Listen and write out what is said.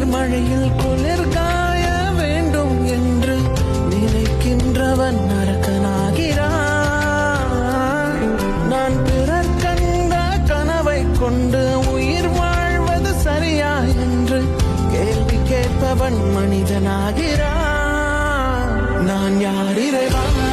மழையில் குளிர் காய வேண்டும் என்று நினைக்கின்றவன் நரக்கனாகிறான். நான் பிறர் கண்ட கனவை கொண்டு உயிர் வாழ்வது சரியா என்று கேள்வி கேட்பவன் மனிதனாகிறான். நான் யார் இறைவா?